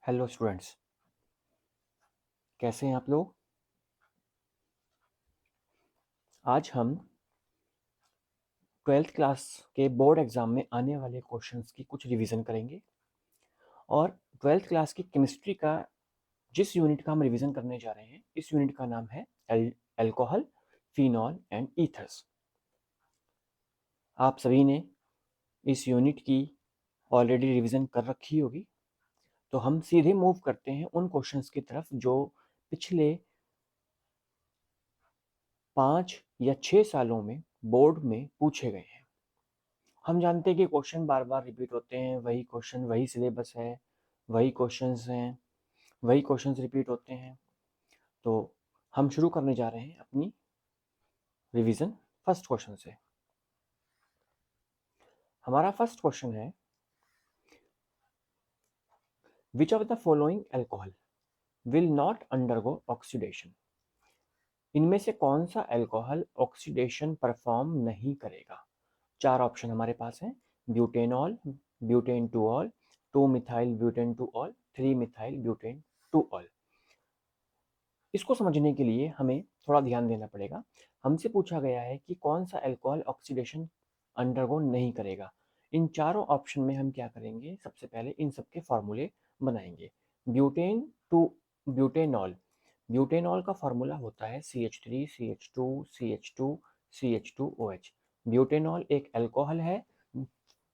Hello students, कैसे हैं आप लोग। आज हम 12th क्लास के बोर्ड एग्ज़ाम में आने वाले क्वेश्चंस की कुछ रिवीजन करेंगे और 12th क्लास की केमिस्ट्री का जिस यूनिट का हम रिवीजन करने जा रहे हैं, इस यूनिट का नाम है अल्कोहल, फिनॉल एंड ईथर्स। आप सभी ने इस यूनिट की ऑलरेडी रिवीजन कर रखी होगी, तो हम सीधे मूव करते हैं उन क्वेश्चंस की तरफ जो पिछले 5 या 6 सालों में बोर्ड में पूछे गए हैं। हम जानते हैं कि क्वेश्चन बार बार रिपीट होते हैं, वही क्वेश्चन, वही सिलेबस है, वही क्वेश्चंस हैं, वही क्वेश्चंस रिपीट होते हैं। तो हम शुरू करने जा रहे हैं अपनी रिवीजन फर्स्ट क्वेश्चन से। हमारा फर्स्ट क्वेश्चन है, विच of the following alcohol will not undergo oxidation. इनमें से कौन सा अल्कोहल ऑक्सीडेशन परफॉर्म नहीं करेगा। 4 ऑप्शन हमारे पास हैं, butanol, butane two ol, 2 methyl butane two ol, 3 methyl butane two all. इसको समझने के लिए हमें थोड़ा ध्यान देना पड़ेगा। हमसे पूछा गया है कि कौन सा अल्कोहल ऑक्सीडेशन अंडरगो नहीं करेगा। इन चारों ऑप्शन में हम क्या करेंगे, सबसे पहले इन सबके फॉर्मूले बनाएंगे। ब्यूटेन टू ब्यूटेनॉल, ब्यूटेनॉल का फॉर्मूला होता है CH3 CH2 CH2 CH2OH। Butanol एक अल्कोहल है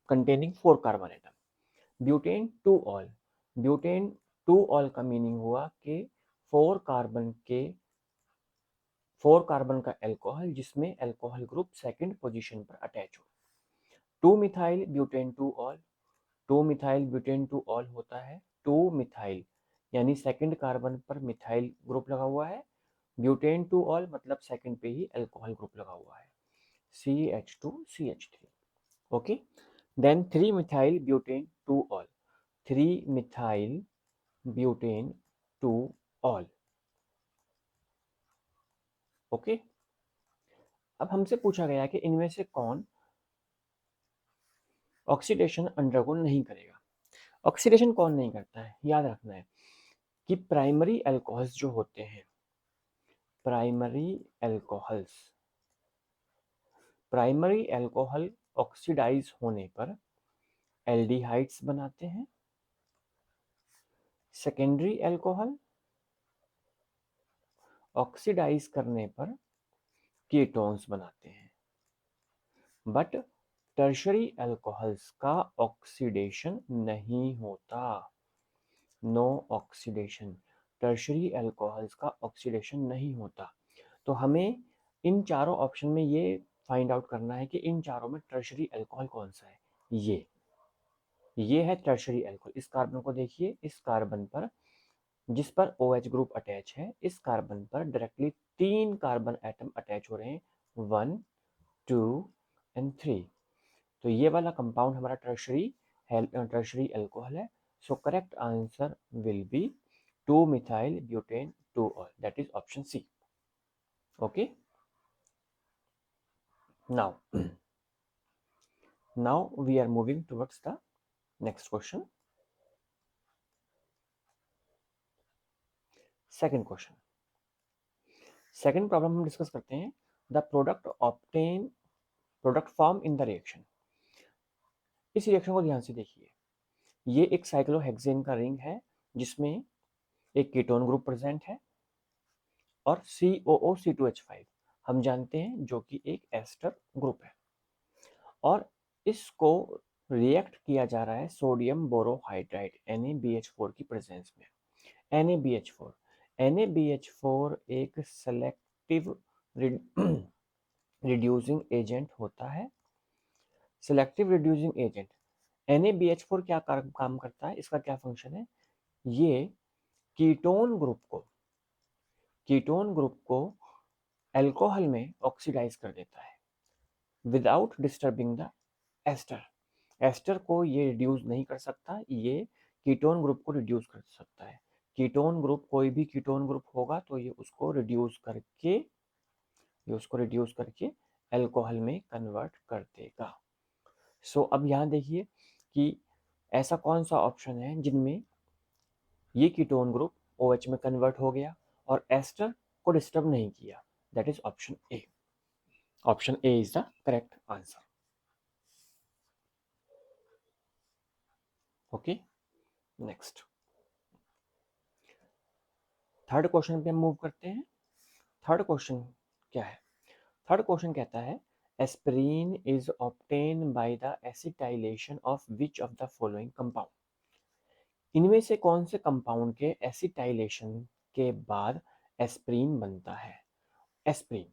containing 4 carbon atom. Butane two all, butane two all का मीनिंग हुआ कि 4 कार्बन के 4 कार्बन का अल्कोहल जिसमें अल्कोहल ग्रुप सेकंड पोजीशन पर अटैच हो। 2 methyl butane two ol, 2 methyl butane two ol होता है 2 मिथाइल, यानी सेकंड कार्बन पर मिथाइल ग्रुप लगा हुआ है। ब्यूटेन टू ऑल मतलब सेकंड पे ही अल्कोहल ग्रुप लगा हुआ है, CH2CH3। Okay, then 3 methyl butane two ol, 3 methyl butane two ol. Okay, अब हमसे पूछा गया कि इनमें से कौन ऑक्सीडेशन अंडरगो नहीं करेगा। ऑक्सीडेशन कौन नहीं करता है, याद रखना है कि प्राइमरी अल्कोहल्स जो होते हैं, primary alcohols, primary alcohol oxidise होने पर एल्डिहाइड्स बनाते हैं। सेकेंडरी अल्कोहल ऑक्सीडाइज करने पर कीटोन्स बनाते हैं। बट टर्शरी अल्कोहल्स का ऑक्सीडेशन नहीं होता, नो ऑक्सीडेशन। टर्शरी अल्कोहल्स का ऑक्सीडेशन नहीं होता। तो हमें इन चारों ऑप्शन में ये फाइंड आउट करना है कि इन चारों में टर्शरी अल्कोहल कौन सा है। ये है टर्शरी अल्कोहल। इस कार्बन को देखिए, इस कार्बन पर जिस पर OH ग्रुप अटैच है, इस कार्बन पर डायरेक्टली 3 कार्बन एटम अटैच हो रहे हैं, 1 2 एंड 3। तो ये वाला कंपाउंड हमारा टर्शरी अल्कोहल है। So correct answer will be 2 methyl butane two ol, that is option C. Okay, now now we are moving towards the next question. Second question, second problem हम discuss करते हैं। The product form in the reaction. इस reaction को ध्यान से देखिए। ये एक साइक्लोहेक्सेन का रिंग है जिसमें एक कीटोन ग्रुप प्रेजेंट है और COO C2H5 हम जानते हैं जो कि एक एस्टर ग्रुप है, और इसको रिएक्ट किया जा रहा है सोडियम बोरोहाइड्राइड NaBH4 की प्रेजेंस में। NaBH4, NaBH4 एक सेलेक्टिव रिड्यूसिंग एजेंट होता है। सेलेक्टिव रिड्यूसिंग एजेंट NaBH4 क्या काम करता है, इसका क्या फंक्शन है, ये कीटोन ग्रुप को अल्कोहल में ऑक्सीडाइज कर देता है without disturbing the ester. Ester को ये रिड्यूस नहीं कर सकता, ये कीटोन ग्रुप को रिड्यूस कर सकता है। कीटोन ग्रुप, कोई भी कीटोन ग्रुप होगा तो ये उसको रिड्यूस करके अल्कोहल में कन्वर्ट कर देगा। सो अब यहाँ देखिए कि ऐसा कौन सा ऑप्शन है जिनमें ये कीटोन ग्रुप OH में कन्वर्ट हो गया और एस्टर को डिस्टर्ब नहीं किया। That is option A. Option A is the correct answer. Okay, next third question पे हम मूव करते हैं। थर्ड क्वेश्चन क्या है? थर्ड क्वेश्चन कहता है aspirin is obtain by the acetylation of which of the following compound. इनमें से कौन से कंपाउंड के एसिटाइलेशन के बाद एस्पिरिन बनता है? एस्पिरिन,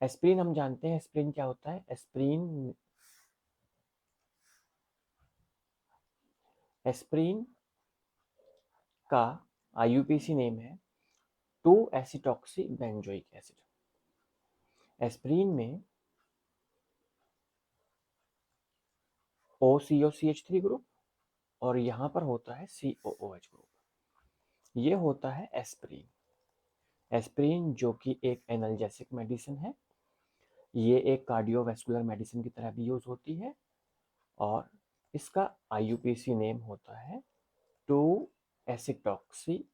एस्पिरिन हम जानते हैं एस्पिरिन क्या होता है। एस्पिरिन, एस्पिरिन का IUPAC नेम है 2-एसिटॉक्सी बेंजोइक एसिड। एस्पिरिन में OCOCH3 ग्रुप और यहाँ पर होता है COOH ग्रुप। ये होता है एस्पिरिन। एस्पिरिन जो कि एक एनाल्जेसिक मेडिसिन है, ये एक कार्डियोवैस्कुलर मेडिसिन की तरह भी यूज होती है और इसका IUPAC नेम होता है 2-एसिटॉक्सी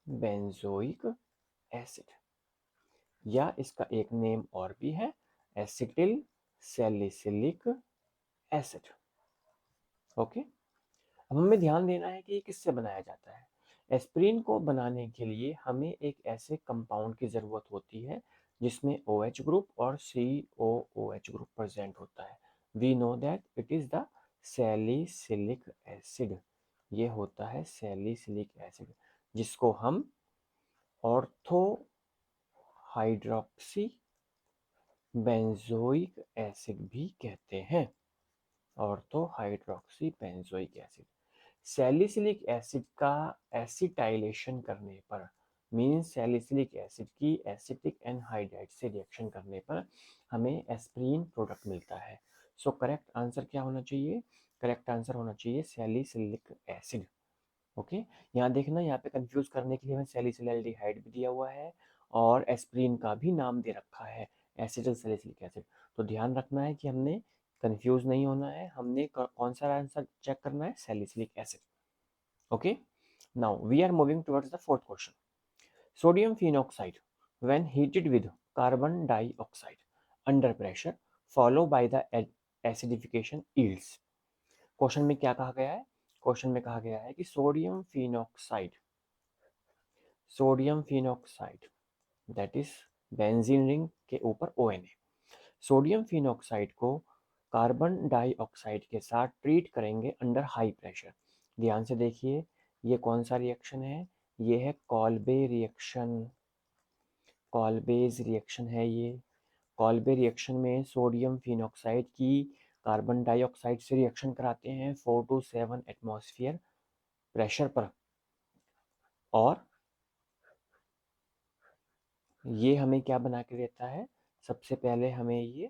बेंजोइक एसिड, या इसका एक नेम और भी है एसिटिल सैलिसिलिक एसिड। ओके, अब हमें ध्यान देना है कि ये किससे बनाया जाता है। एस्पिरिन को बनाने के लिए हमें एक ऐसे कंपाउंड की ज़रूरत होती है जिसमें OH ग्रुप और COOH ग्रुप प्रेजेंट होता है। We know that it is the salicylic acid. ये होता है सैलिसिलिक एसिड जिसको हम ऑर्थो हाइड्रोक्सी बेंजोइक एसिड भी कहते हैं। Ortho hydroxy benzoic acid. Salicylic acid का एसिटाइलेशन करने पर, मीन्स सैलिसिलिक एसिड की एसिटिक एनहाइड्राइड से रिएक्शन करने पर हमें एस्पिरिन प्रोडक्ट मिलता है। सो करेक्ट आंसर क्या होना चाहिए? करेक्ट आंसर होना चाहिए सैलिसिलिक एसिड। ओके, यहाँ देखना, यहाँ पे कंफ्यूज करने के लिए हमें सैलिसिलैल्डिहाइड भी दिया हुआ है और एस्पिरिन का भी नाम दे रखा है एसिटिल सैलिसिलिक एसिड। तो ध्यान रखना है कि हमने कंफ्यूज नहीं होना है, हमने कौन सा आंसर चेक करना है, salicylic acid. Okay, now we are moving towards the fourth question. Sodium phenoxide, when heated with carbon dioxide under pressure, followed by the acidification yields. Question में क्या कहा गया है? क्वेश्चन में कहा गया है कि sodium phenoxide that is benzene ring के ऊपर ONA, सोडियम फिनॉक्साइड को कार्बन डाइऑक्साइड के साथ ट्रीट करेंगे अंडर हाई प्रेशर। ध्यान से देखिए, ये कौन सा रिएक्शन है? ये है कॉल्बे रिएक्शन। कॉल्बेज रिएक्शन है ये। कॉल्बे रिएक्शन में सोडियम फिनॉक्साइड की कार्बन डाइऑक्साइड से रिएक्शन कराते हैं 4 to 7 एटमॉस्फेयर प्रेशर पर, और ये हमें क्या बना के देता है? सबसे पहले हमें ये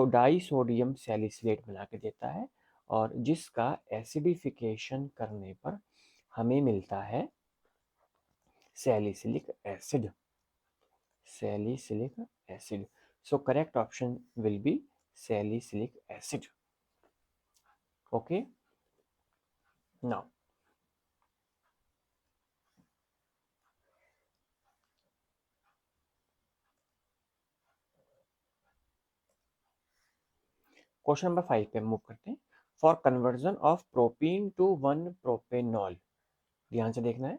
डाई सोडियम सैलिसिलेट बना के देता है और जिसका एसिडिफिकेशन करने पर हमें मिलता है salicylic acid. Salicylic acid. So correct option will be salicylic acid. Okay, now question number 5 पे मूव करते हैं। For conversion of propene to 1 propanol, ध्यान से देखना है,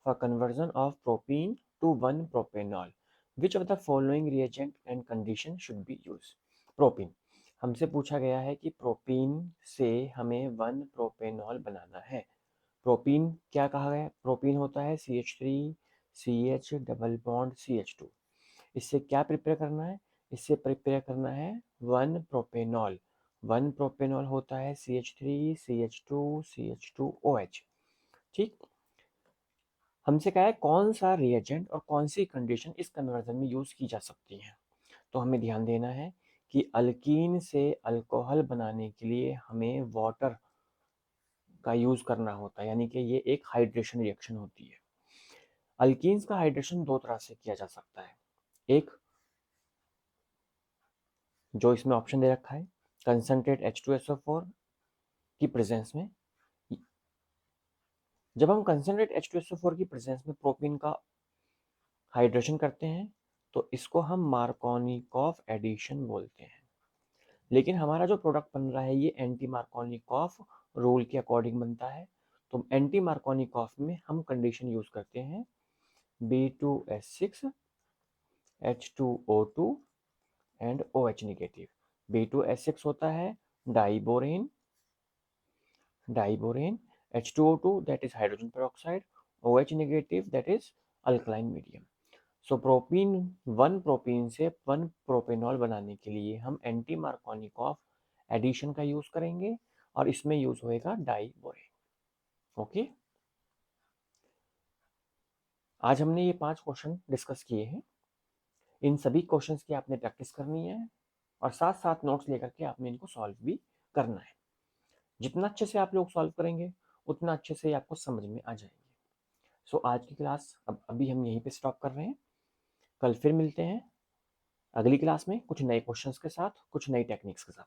for conversion of propene to 1 propanol which of the following reagent and condition should be use. Propene हमसे पूछा गया है कि प्रोपीन से हमें 1 प्रोपेनॉल बनाना है। प्रोपीन क्या कहा गया? प्रोपीन होता है CH3 CH double bond CH2। इससे क्या प्रिपेयर करना है? इससे प्रिपेयर करना है 1 प्रोपेनॉल। 1 प्रोपेनॉल होता है CH3 CH2 CH2OH। ठीक, हमसे कहा है कौन सा रिएजेंट और कौन सी कंडीशन इस कन्वर्जन में यूज की जा सकती है। तो हमें ध्यान देना है कि अल्कीन से अल्कोहल बनाने के लिए हमें वाटर का यूज करना होता है, यानी कि ये एक हाइड्रेशन रिएक्शन होती है। अल्कीन्स का हाइड्रेशन दो तरह से किया जा सकता है। एक जो इसमें ऑप्शन दे रखा है, कंसंट्रेट H2SO4 की प्रेजेंस में, जब हम कंसनट्रेट H2SO4 की प्रेजेंस में प्रोपीन का हाइड्रेशन करते हैं तो इसको हम मार्कोनिकॉफ एडिशन बोलते हैं। लेकिन हमारा जो प्रोडक्ट बन रहा है ये एंटी मार्कोनिकॉफ रूल के अकॉर्डिंग बनता है। तो एंटी मार्कोनिकॉफ में हम कंडीशन यूज करते हैं B2S6 H2O2 and OH negative. B2S6 होता है diborane, H2O2 that is hydrogen peroxide, OH negative that is alkaline medium। So propene one propene से वन प्रोपेनॉल बनाने के लिए हम एंटी मार्कोनिकॉफ एडिशन का यूज करेंगे और इसमें यूज होएगा डाइबोरेन। ओके, आज हमने ये 5 क्वेश्चन डिस्कस किए हैं। इन सभी क्वेश्चंस की आपने प्रैक्टिस करनी है और साथ साथ नोट्स लेकर के आपने इनको सॉल्व भी करना है। जितना अच्छे से आप लोग सॉल्व करेंगे उतना अच्छे से आपको समझ में आ जाएंगे। सो आज की क्लास अभी हम यहीं पे स्टॉप कर रहे हैं। कल फिर मिलते हैं अगली क्लास में कुछ नए क्वेश्चंस के साथ, कुछ नई टेक्निक्स के साथ।